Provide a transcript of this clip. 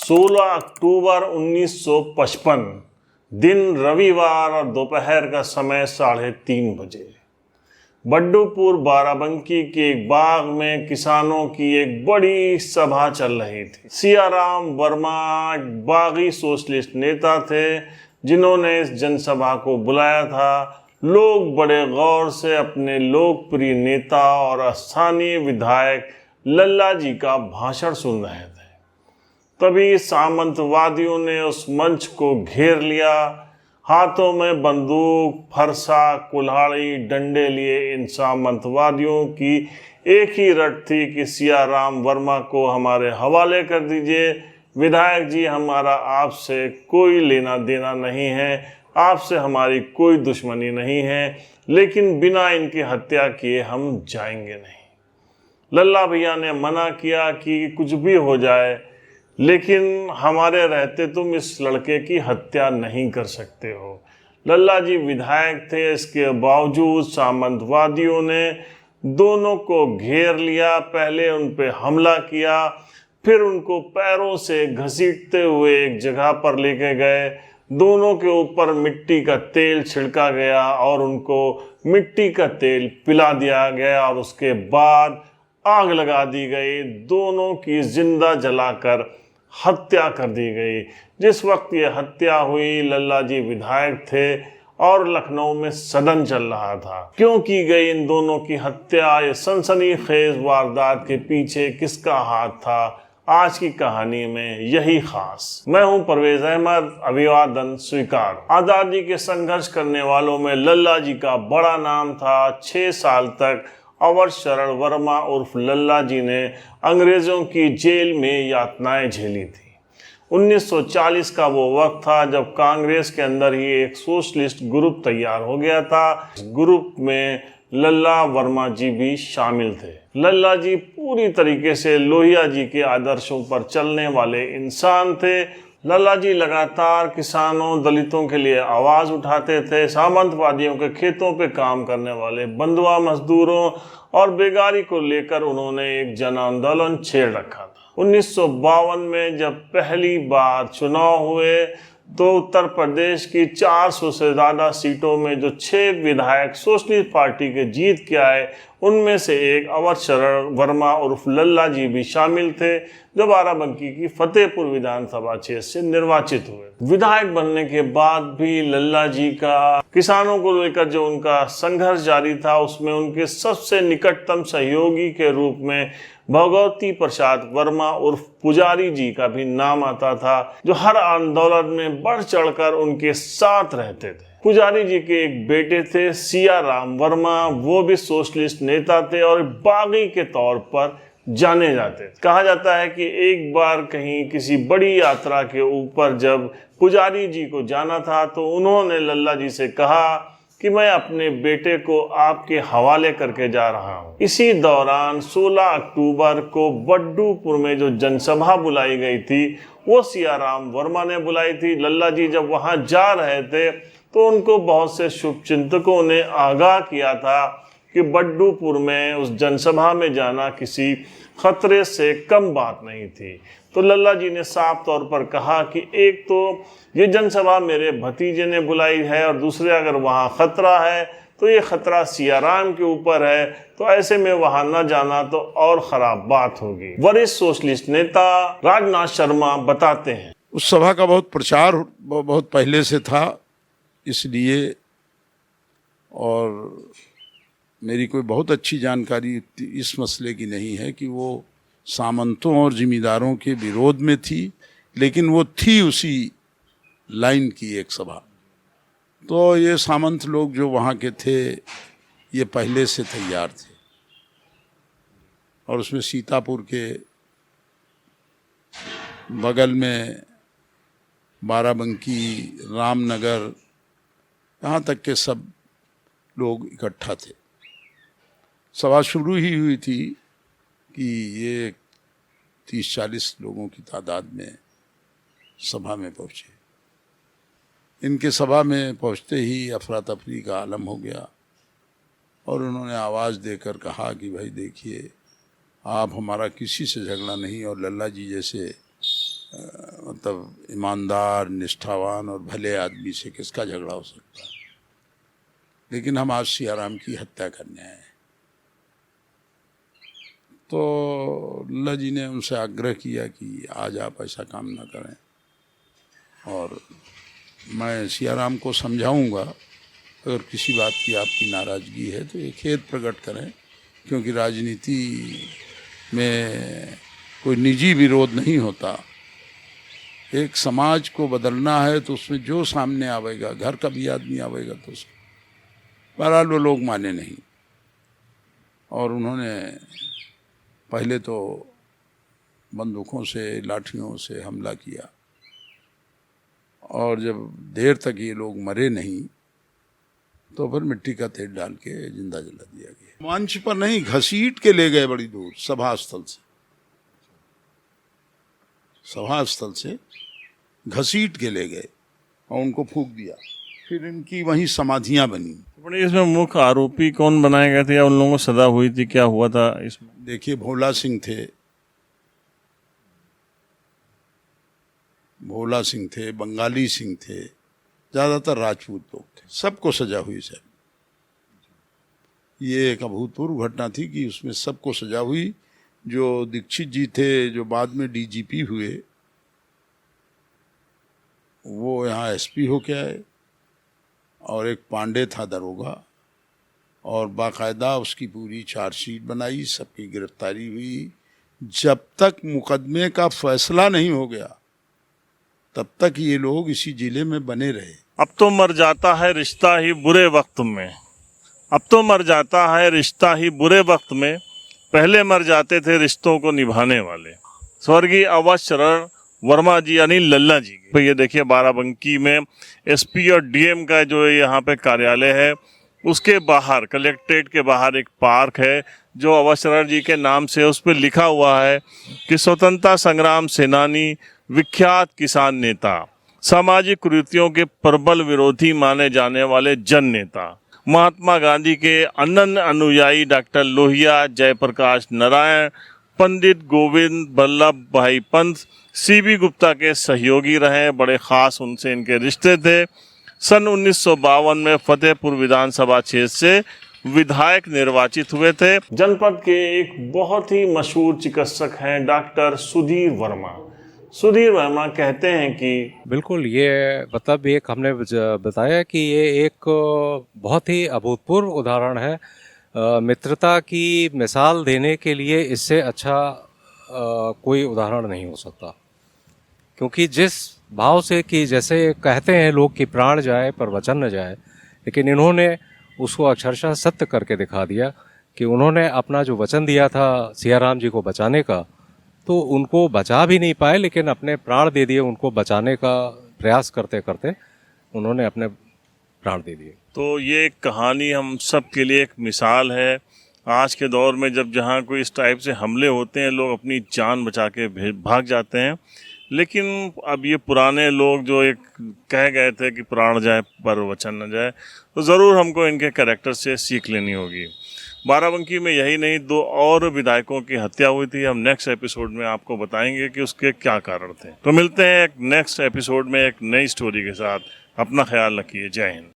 16 अक्टूबर 1955 दिन रविवार और दोपहर का समय 3:30 बजे बड्डूपुर बाराबंकी के एक बाग में किसानों की एक बड़ी सभा चल रही थी। सियाराम वर्मा बागी सोशलिस्ट नेता थे जिन्होंने इस जनसभा को बुलाया था। लोग बड़े गौर से अपने लोकप्रिय नेता और स्थानीय विधायक लल्ला जी का भाषण सुन रहे थे। तभी सामंतवादियों ने उस मंच को घेर लिया। हाथों में बंदूक, फरसा, कुल्हाड़ी, डंडे लिए इन सामंतवादियों की एक ही रट थी कि सियाराम वर्मा को हमारे हवाले कर दीजिए। विधायक जी, हमारा आपसे कोई लेना देना नहीं है, आपसे हमारी कोई दुश्मनी नहीं है, लेकिन बिना इनकी हत्या किए हम जाएंगे नहीं। लल्ला भैया ने मना किया कि कुछ भी हो जाए, लेकिन हमारे रहते तुम इस लड़के की हत्या नहीं कर सकते हो। लल्ला जी विधायक थे, इसके बावजूद सामंतवादियों ने दोनों को घेर लिया। पहले उन पे हमला किया, फिर उनको पैरों से घसीटते हुए एक जगह पर लेके गए। दोनों के ऊपर मिट्टी का तेल छिड़का गया और उनको मिट्टी का तेल पिला दिया गया और उसके बाद आग लगा दी गई। दोनों की जिंदा जलाकर हत्या कर दी गई। जिस वक्त ये हत्या हुई, लल्ला जी विधायक थे और लखनऊ में सदन चल रहा था। क्यों की गई इन दोनों की हत्या, ये सनसनीखेज वारदात के पीछे किसका हाथ था, आज की कहानी में यही खास। मैं हूं परवेज अहमद, अभिवादन स्वीकार। आजादी के संघर्ष करने वालों में लल्ला जी का बड़ा नाम था। 6 साल तक अवध शरण वर्मा उर्फ लल्ला जी ने अंग्रेजों की जेल में यातनाएं झेली थी। 1940 का वो वक्त था जब कांग्रेस के अंदर ही एक सोशलिस्ट ग्रुप तैयार हो गया था। इस ग्रुप में लल्ला वर्मा जी भी शामिल थे। लल्ला जी पूरी तरीके से लोहिया जी के आदर्शों पर चलने वाले इंसान थे। लल्ला जी लगातार किसानों, दलितों के लिए आवाज़ उठाते थे। सामंतवादियों के खेतों पे काम करने वाले बंधुआ मजदूरों और बेगारी को लेकर उन्होंने एक जन आंदोलन छेड़ रखा था। 1952 में जब पहली बार चुनाव हुए तो उत्तर प्रदेश की 400 से ज़्यादा सीटों में जो 6 विधायक सोशलिस्ट पार्टी के जीत के आए, उनमें से एक अवध शरण वर्मा उर्फ लल्ला जी भी शामिल थे, जो बाराबंकी की फतेहपुर विधानसभा क्षेत्र से निर्वाचित हुए। विधायक बनने के बाद भी लल्ला जी का किसानों को लेकर जो उनका संघर्ष जारी था, उसमें उनके सबसे निकटतम सहयोगी के रूप में भगवती प्रसाद वर्मा उर्फ पुजारी जी का भी नाम आता था, जो हर आंदोलन में बढ़ चढ़कर उनके साथ रहते थे। पुजारी जी के एक बेटे थे सियाराम वर्मा, वो भी सोशलिस्ट नेता थे और बागी के तौर पर जाने जाते थे। कहा जाता है कि एक बार कहीं किसी बड़ी यात्रा के ऊपर जब पुजारी जी को जाना था तो उन्होंने लल्ला जी से कहा कि मैं अपने बेटे को आपके हवाले करके जा रहा हूँ। इसी दौरान 16 अक्टूबर को बड्डूपुर में जो जनसभा बुलाई गई थी, वो सियाराम वर्मा ने बुलाई थी। लल्ला जी जब वहाँ जा रहे थे तो उनको बहुत से शुभचिंतकों ने आगाह किया था कि बड्डूपुर में उस जनसभा में जाना किसी खतरे से कम बात नहीं थी। तो लल्ला जी ने साफ तौर पर कहा कि एक तो ये जनसभा मेरे भतीजे ने बुलाई है और दूसरे अगर वहाँ खतरा है तो ये खतरा सियाराम के ऊपर है, तो ऐसे में वहाँ न जाना तो और ख़राब बात होगी। वरिष्ठ सोशलिस्ट नेता राजनाथ शर्मा बताते हैं, उस सभा का बहुत प्रचार बहुत पहले से था, इसलिए और मेरी कोई बहुत अच्छी जानकारी इस मसले की नहीं है कि वो सामंतों और जिमीदारों के विरोध में थी, लेकिन वो थी उसी लाइन की एक सभा। तो ये सामंत लोग जो वहाँ के थे, ये पहले से तैयार थे और उसमें सीतापुर के बगल में बाराबंकी, रामनगर, यहाँ तक के सब लोग इकट्ठा थे। सभा शुरू ही हुई थी कि ये 30-40 लोगों की तादाद में सभा में पहुँचे। इनके सभा में पहुँचते ही अफरा तफरी का आलम हो गया और उन्होंने आवाज़ देकर कहा कि भाई देखिए, आप हमारा किसी से झगड़ा नहीं और लल्ला जी जैसे मतलब ईमानदार, निष्ठावान और भले आदमी से किसका झगड़ा हो सकता है। लेकिन हम आज सियाराम की हत्या करने आए। तो अल्लाह जी ने उनसे आग्रह किया कि आज आप ऐसा काम ना करें, और मैं सियाराम को समझाऊंगा, अगर किसी बात की आपकी नाराज़गी है तो ये खेद प्रकट करें, क्योंकि राजनीति में कोई निजी विरोध नहीं होता। एक समाज को बदलना है तो उसमें जो सामने आवेगा, घर का भी आदमी आवेगा तो बहरहाल वो लोग माने नहीं, और उन्होंने पहले तो बंदूकों से, लाठियों से हमला किया, और जब देर तक ये लोग मरे नहीं तो फिर मिट्टी का तेल डाल के जिंदा जला दिया गया। मंच पर नहीं, घसीट के ले गए बड़ी दूर, सभा स्थल से घसीट के ले गए और उनको फूंक दिया। फिर इनकी वहीं समाधियां बनी। बड़े इसमें मुख्य आरोपी कौन बनाए गए थे या उन लोगों को सजा हुई थी, क्या हुआ था इसमें? देखिए, भोला सिंह थे, बंगाली सिंह थे, ज़्यादातर राजपूत लोग थे, सबको सजा हुई साहब। ये एक अभूतपूर्व घटना थी कि उसमें सबको सजा हुई। जो दीक्षित जी थे, जो बाद में डीजीपी हुए, वो यहाँ एसपी होके आए, और एक पांडे था दरोगा, और बाकायदा उसकी पूरी चार्जशीट बनाई, सबकी गिरफ्तारी हुई। जब तक मुकदमे का फैसला नहीं हो गया तब तक ये लोग इसी जिले में बने रहे। अब तो मर जाता है रिश्ता ही बुरे वक्त में, अब तो मर जाता है रिश्ता ही बुरे वक्त में, पहले मर जाते थे रिश्तों को निभाने वाले। स्वर्गीय अवध शरण वर्मा जी यानी लल्ला जी। तो ये देखिए, बाराबंकी में एसपी और डीएम का जो यहाँ पे कार्यालय है, उसके बाहर, कलेक्ट्रेट के बाहर एक पार्क है जो अवध शरण जी के नाम से, उस पर लिखा हुआ है कि स्वतंत्रता संग्राम सेनानी, विख्यात किसान नेता, सामाजिक कुरीतियों के प्रबल विरोधी माने जाने वाले जन नेता, महात्मा गांधी के अनन्य अनुयायी डॉक्टर लोहिया जयप्रकाश नारायण, पंडित गोविंद बल्लभ भाई पंत सीबी गुप्ता के सहयोगी रहे, बड़े खास उनसे इनके रिश्ते थे। सन 1952 में फतेहपुर विधानसभा क्षेत्र से विधायक निर्वाचित हुए थे। जनपद के एक बहुत ही मशहूर चिकित्सक हैं डॉक्टर सुधीर वर्मा। सुधीर वर्मा कहते हैं कि बिल्कुल, ये मतलब एक हमने बताया कि ये एक बहुत ही अभूतपूर्व उदाहरण है। मित्रता की मिसाल देने के लिए इससे अच्छा कोई उदाहरण नहीं हो सकता, क्योंकि जिस भाव से कि जैसे कहते हैं लोग कि प्राण जाए पर वचन न जाए, लेकिन इन्होंने उसको अक्षरशः सत्य करके दिखा दिया कि उन्होंने अपना जो वचन दिया था सियाराम जी को बचाने का, तो उनको बचा भी नहीं पाए, लेकिन अपने प्राण दे दिए। उनको बचाने का प्रयास करते करते उन्होंने अपने प्राण दे दिए। तो ये एक कहानी हम सब के लिए एक मिसाल है। आज के दौर में जब जहाँ कोई इस टाइप से हमले होते हैं, लोग अपनी जान बचा के भाग जाते हैं, लेकिन अब ये पुराने लोग जो एक कह गए थे कि प्राण जाए पर वचन न जाए, तो ज़रूर हमको इनके कैरेक्टर से सीख लेनी होगी। बाराबंकी में यही नहीं, 2 और विधायकों की हत्या हुई थी। हम नेक्स्ट एपिसोड में आपको बताएंगे कि उसके क्या कारण थे। तो मिलते हैं एक नेक्स्ट एपिसोड में एक नई स्टोरी के साथ। अपना ख्याल रखिए। जय हिंद।